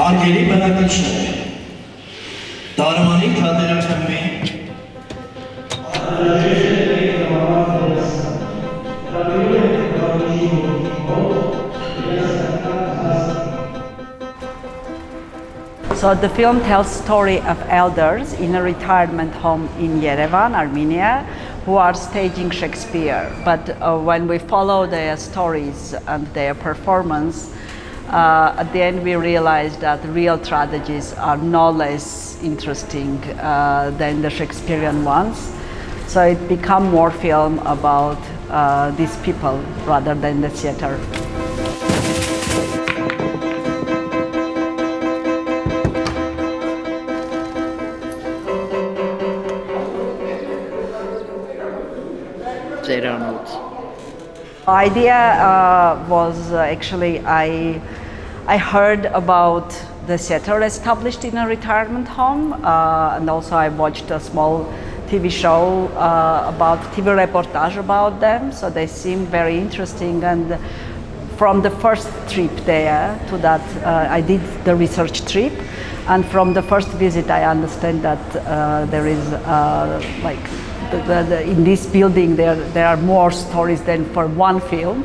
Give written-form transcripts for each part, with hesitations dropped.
Անկերի բնակիչներ, Դարմանի թատերախմբի So the film tells story of elders in a retirement home in Yerevan, Armenia, who are staging Shakespeare. But when we follow their stories and their performance, at the end we realize that real tragedies are no less interesting than the Shakespearean ones. So it becomes more film about these people rather than the theater. The idea was actually I heard about the theater established in a retirement home, and also I watched a small TV show about TV reportage about them. So they seemed very interesting, and from the first trip there to that, I did the research trip, and from the first visit I understand that there is in this building there are more stories than for one film,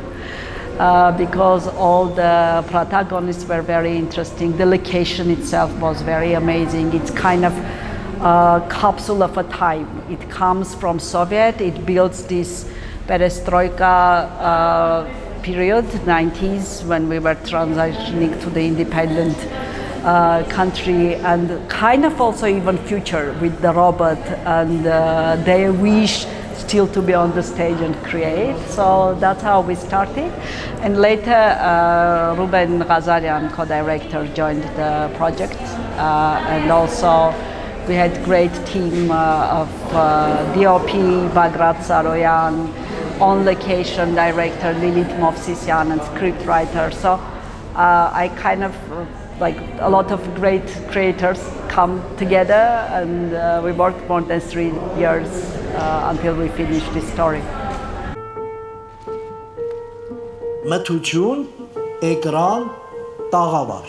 because all the protagonists were very interesting. The location itself was very amazing. It's kind of a capsule of a time. It comes from Soviet. It builds this perestroika period, 90s, when we were transitioning to the independent country, and kind of also even future with the robot and their wish still to be on the stage and create. So that's how we started. And later Ruben, Ghazaryan, co-director, joined the project, and also we had great team of DOP, Bagrat Saroyan, on location director Lilith Movsisyan, and script writer. So I kind of like a lot of great creators come together, and we worked more than 3 years until we finished this story. Մթություն, էկրան, տաղավար։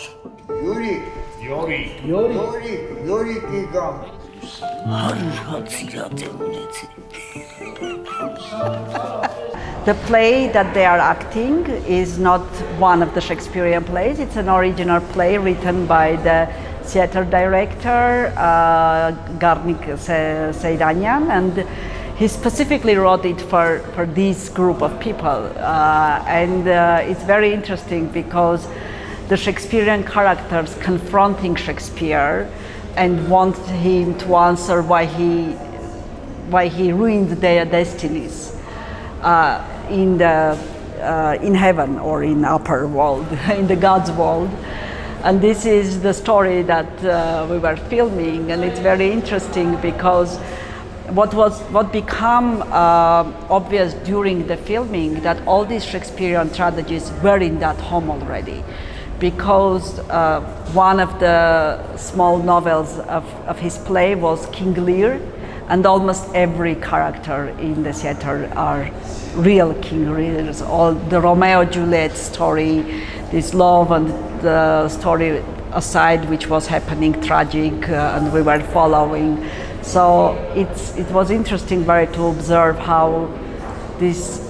Յորի կիգամ։ The play that they are acting is not one of the Shakespearean plays. It's an original play written by the theater director, Garnik Seyranyan, and he specifically wrote it for this group of people. And it's very interesting because the Shakespearean characters confronting Shakespeare and want him to answer why he ruined their destinies in heaven or in upper world, in the God's world. And this is the story that we were filming, and it's very interesting because what became obvious during the filming, that all these Shakespearean tragedies were in that home already, because one of the small novels of his play was King Lear, and almost every character in the theater are real King Lears. All the Romeo Juliet story, this love and the story aside, which was happening tragic, and we were following. So it was interesting very to observe how these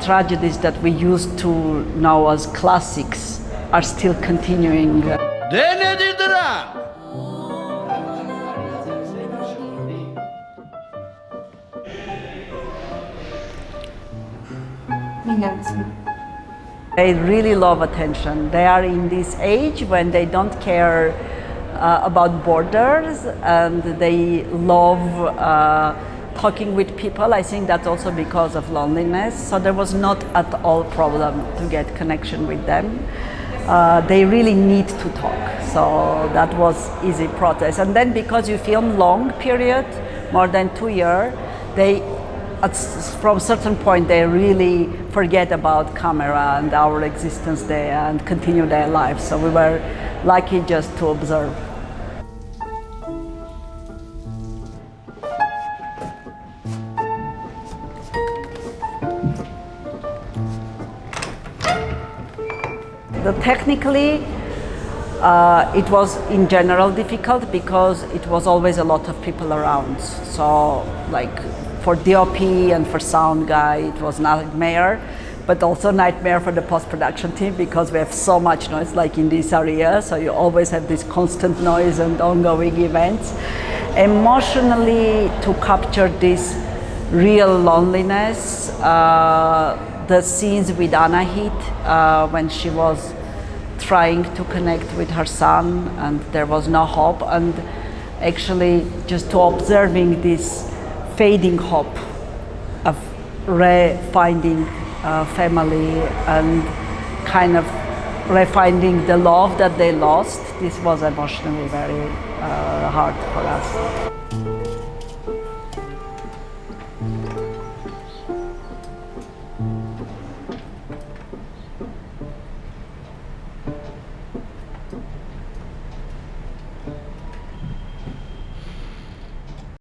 tragedies that we used to know as classics are still continuing. They really love attention. They are in this age when they don't care about borders, and they love talking with people. I think that's also because of loneliness. So there was not at all problem to get connection with them. They really need to talk. So that was easy process. And then because you film long period, more than 2 years, from a certain point they really forget about camera and our existence there and continue their lives. So we were lucky just to observe. Technically, It was in general difficult because it was always a lot of people around. So like for DOP and for sound guy, it was nightmare, but also nightmare for the post-production team because we have so much noise like in this area. So you always have this constant noise and ongoing events. Emotionally, to capture this real loneliness, the scenes with Anahit when she was trying to connect with her son and there was no hope, and actually just to observing this fading hope of re-finding family and kind of re-finding the love that they lost. This was emotionally very hard for us.